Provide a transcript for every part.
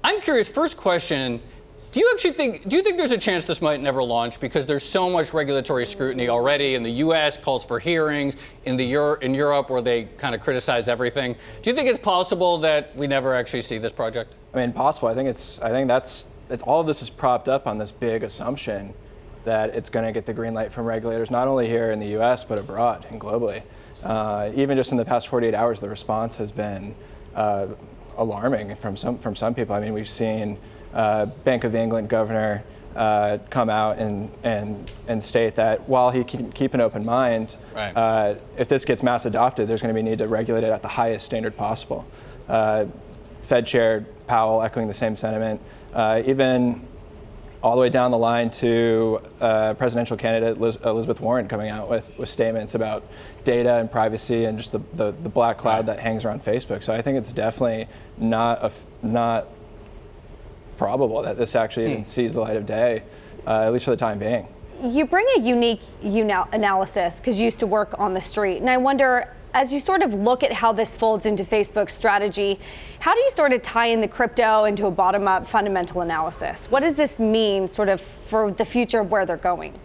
I'm curious, first question, do you think there's a chance this might never launch because there's so much regulatory scrutiny already in the US, calls for hearings, in Europe where they kind of criticize everything. Do you think it's possible that we never actually see this project? I mean, possible. I think all of this is propped up on this big assumption that it's going to get the green light from regulators, not only here in the US, but abroad and globally. Even just in the past 48 hours, the response has been alarming from some people. I mean, we've seen Bank of England governor come out and state that while he can keep an open mind, right. If this gets mass adopted, there's going to be need to regulate it at the highest standard possible. Fed Chair Powell echoing the same sentiment, even all the way down the line to presidential candidate Elizabeth Warren coming out with statements about data and privacy and just the black cloud that hangs around Facebook. So I think it's definitely not probable that this actually even sees the light of day, at least for the time being. You bring a unique analysis because you used to work on the street, and I wonder, as you sort of look at how this folds into Facebook's strategy, how do you sort of tie in the crypto into a bottom-up fundamental analysis? What does this mean sort of for the future of where they're going?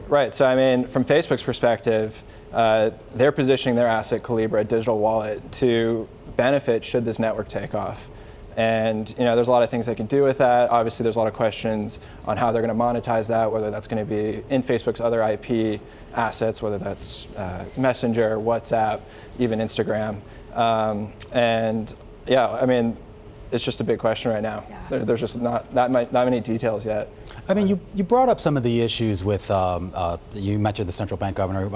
Right, so I mean, from Facebook's perspective, they're positioning their asset, Libra, a digital wallet, to benefit should this network take off. And there's a lot of things they can do with that. Obviously, there's a lot of questions on how they're going to monetize that, whether that's going to be in Facebook's other IP assets, whether that's Messenger, WhatsApp, even Instagram. And yeah, I mean, it's just a big question right now. Yeah. There's just not many details yet. I mean, you brought up some of the issues with, you mentioned the central bank governor,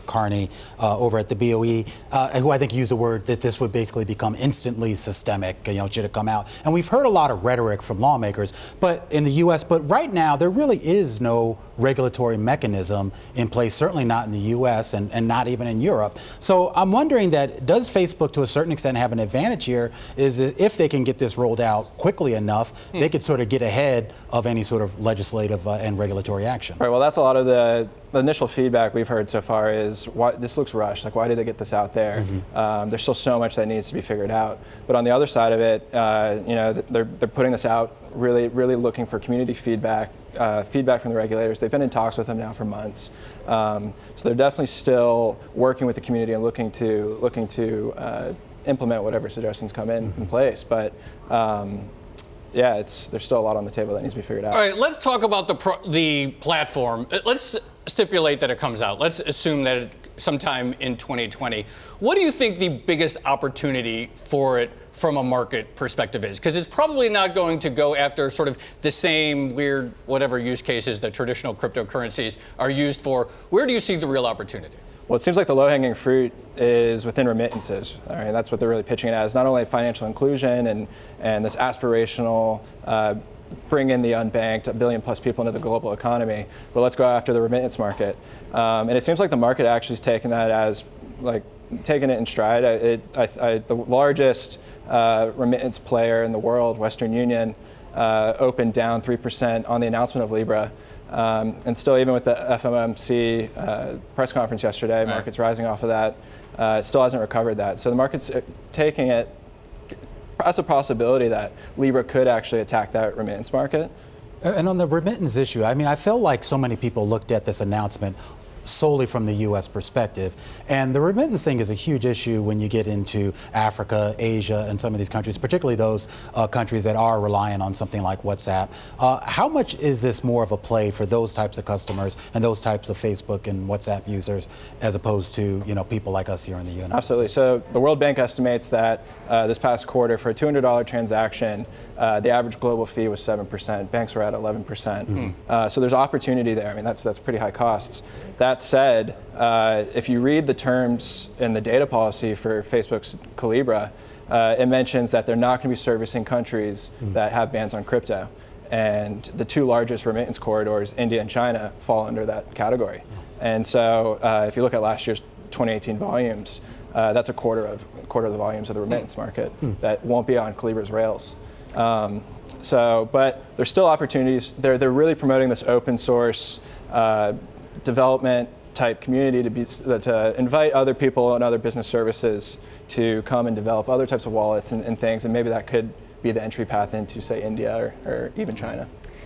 Carney, over at the BOE, who I think used the word that this would basically become instantly systemic, should it come out. And we've heard a lot of rhetoric from lawmakers but in the U.S., but right now there really is no regulatory mechanism in place, certainly not in the U.S. and not even in Europe. So I'm wondering that, does Facebook to a certain extent have an advantage here? Is that if they can get this rolled out quickly enough, they could sort of get ahead of any sort of legislative and regulatory action. Right, well, that's a lot of the initial feedback we've heard so far is, why this looks rushed. Like, why did they get this out there? There's still so much that needs to be figured out. But on the other side of it, they're putting this out, really looking for community feedback from the regulators. They've been in talks with them now for months. So they're definitely still working with the community and looking to implement whatever suggestions come in place. But yeah, there's still a lot on the table that needs to be figured out. All right, let's talk about the platform. Let's stipulate that it comes out. Let's assume that sometime in 2020. What do you think the biggest opportunity for it from a market perspective is? Because it's probably not going to go after sort of the same weird whatever use cases that traditional cryptocurrencies are used for. Where do you see the real opportunity? Well, it seems like the low-hanging fruit is within remittances. All right, that's what they're really pitching it as, not only financial inclusion and this aspirational bring in the unbanked, 1 billion plus people into the global economy, but let's go after the remittance market. And it seems like the market actually is taking that as, like, taking it in stride. The largest remittance player in the world, Western Union, opened down 3% on the announcement of Libra. And still, even with the FOMC press conference yesterday, markets rising off of that, still hasn't recovered that. So the market's taking it as a possibility that Libra could actually attack that remittance market. And on the remittance issue, I mean, I felt like so many people looked at this announcement solely from the U.S. perspective. And the remittance thing is a huge issue when you get into Africa, Asia, and some of these countries, particularly those countries that are reliant on something like WhatsApp. How much is this more of a play for those types of customers and those types of Facebook and WhatsApp users as opposed to people like us here in the United States? Absolutely. So the World Bank estimates that this past quarter for a $200 transaction, the average global fee was 7%. Banks were at 11%. So there's opportunity there. I mean, that's pretty high costs. That said, if you read the terms in the data policy for Facebook's Libra, it mentions that they're not going to be servicing countries that have bans on crypto. And the two largest remittance corridors, India and China, fall under that category. And so if you look at last year's 2018 volumes, that's a quarter of the volumes of the remittance market that won't be on Libra's rails. But there's still opportunities. They're really promoting this open source development type community to invite other people and other business services to come and develop other types of wallets and things, and maybe that could be the entry path into, say, India or even China.